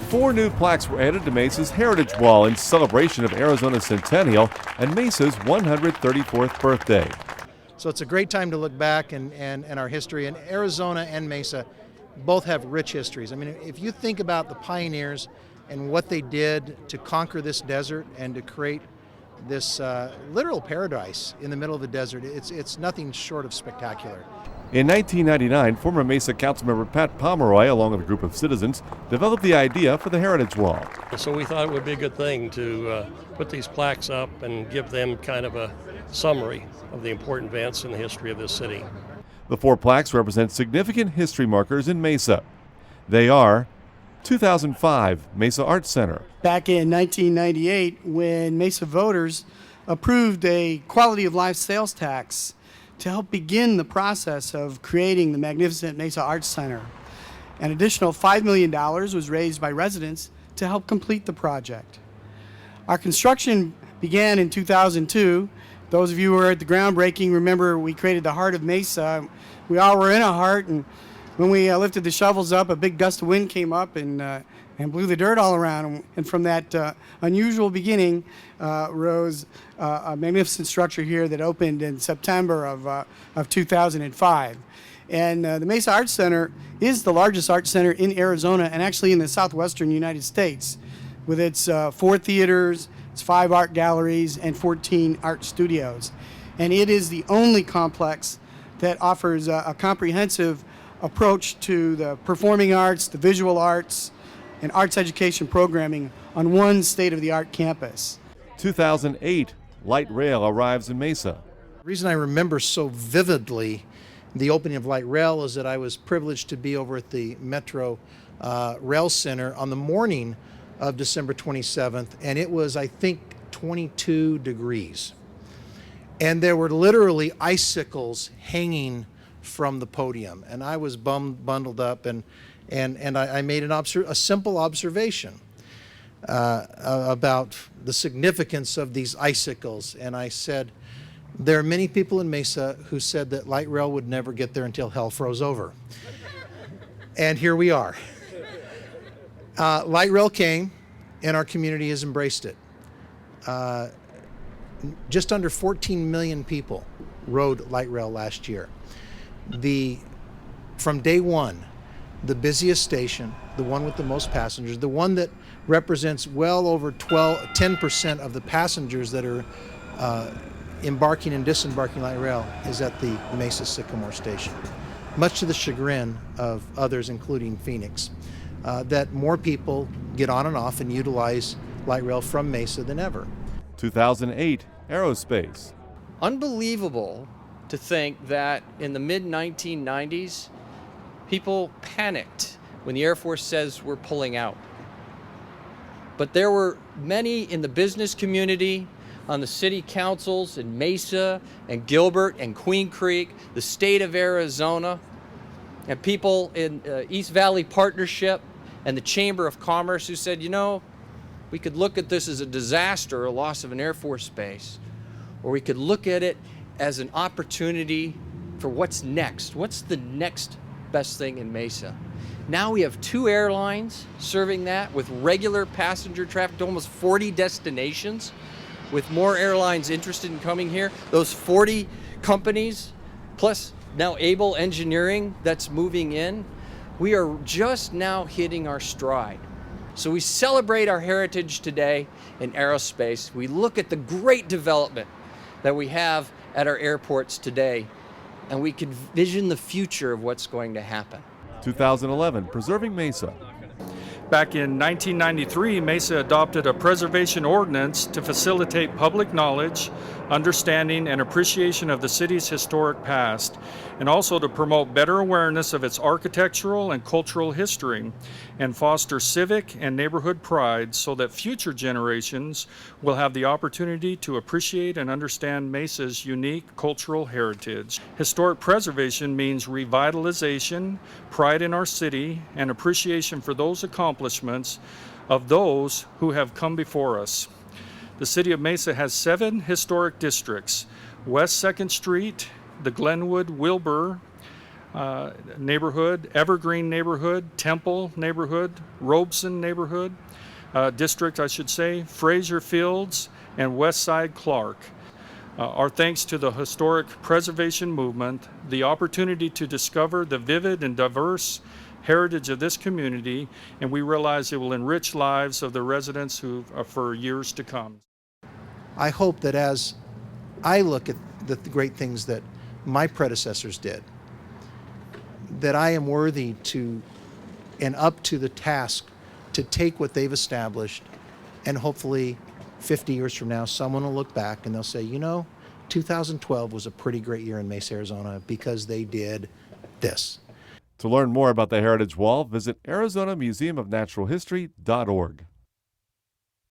4 new plaques were added to Mesa's Heritage Wall in celebration of Arizona's centennial and Mesa's 134th birthday. So it's a great time to look back and our history. And Arizona and Mesa both have rich histories. I mean, if you think about the pioneers and what they did to conquer this desert and to create this literal paradise in the middle of the desert, it's nothing short of spectacular. In 1999, former Mesa Councilmember Pat Pomeroy, along with a group of citizens, developed the idea for the Heritage Wall. So we thought it would be a good thing to put these plaques up and give them kind of a summary of the important events in the history of this city. The 4 plaques represent significant history markers in Mesa. They are 2005 Mesa Arts Center. Back in 1998, when Mesa voters approved a quality of life sales tax to help begin the process of creating the magnificent Mesa Arts Center. An additional $5 million was raised by residents to help complete the project. Our construction began in 2002. Those of you who were at the groundbreaking remember we created the heart of Mesa. We all were in a heart, and when we lifted the shovels up, a big gust of wind came up and blew the dirt all around. And from that unusual beginning rose a magnificent structure here that opened in September of 2005. And the Mesa Arts Center is the largest art center in Arizona and actually in the southwestern United States, with its 4 theaters, its 5 art galleries, and 14 art studios. And it is the only complex that offers a comprehensive approach to the performing arts, the visual arts, and arts education programming on one state-of-the-art campus. 2008 Light Rail arrives in Mesa. The reason I remember so vividly the opening of Light Rail is that I was privileged to be over at the Metro Rail Center on the morning of December 27th, and it was, I think, 22 degrees. And there were literally icicles hanging from the podium, and I was bundled up, and I made a simple observation about the significance of these icicles, and I said, there are many people in Mesa who said that light rail would never get there until hell froze over. And here we are. Light rail came, and our community has embraced it. Just under 14 million people rode light rail last year. From day one, the busiest station, the one with the most passengers, the one that represents well over 10% of the passengers that are embarking and disembarking light rail, is at the Mesa Sycamore station. Much to the chagrin of others, including Phoenix, that more people get on and off and utilize light rail from Mesa than ever. 2008 Aerospace. Unbelievable to think that in the mid-1990s, people panicked when the Air Force says we're pulling out. But there were many in the business community, on the city councils in Mesa and Gilbert and Queen Creek, the state of Arizona, and people in East Valley Partnership and the Chamber of Commerce who said, you know, we could look at this as a disaster, a loss of an Air Force base, or we could look at it as an opportunity for what's next. What's the next best thing in Mesa? Now we have 2 airlines serving that with regular passenger traffic to almost 40 destinations, with more airlines interested in coming here. Those 40 companies, plus now Able Engineering that's moving in, we are just now hitting our stride. So we celebrate our heritage today in aerospace. We look at the great development that we have at our airports today, and we can vision the future of what's going to happen. 2011 Preserving Mesa. Back in 1993, Mesa adopted a preservation ordinance to facilitate public knowledge, understanding, and appreciation of the city's historic past, and also to promote better awareness of its architectural and cultural history, and foster civic and neighborhood pride so that future generations will have the opportunity to appreciate and understand Mesa's unique cultural heritage. Historic preservation means revitalization, pride in our city, and appreciation for those accomplishments of those who have come before us. The city of Mesa has 7 historic districts: West 2nd Street, the Glenwood, Wilbur, neighborhood, Evergreen neighborhood, Temple neighborhood, Robeson neighborhood, district, I should say, Fraser Fields, and Westside Clark. Our thanks to the historic preservation movement, the opportunity to discover the vivid and diverse heritage of this community, and we realize it will enrich lives of the residents for years to come. I hope that as I look at the great things that my predecessors did, that I am worthy to and up to the task to take what they've established, and hopefully 50 years from now, someone will look back and they'll say, you know, 2012 was a pretty great year in Mesa, Arizona because they did this. To learn more about the Heritage Wall, visit ArizonaMuseumofNaturalHistory.org.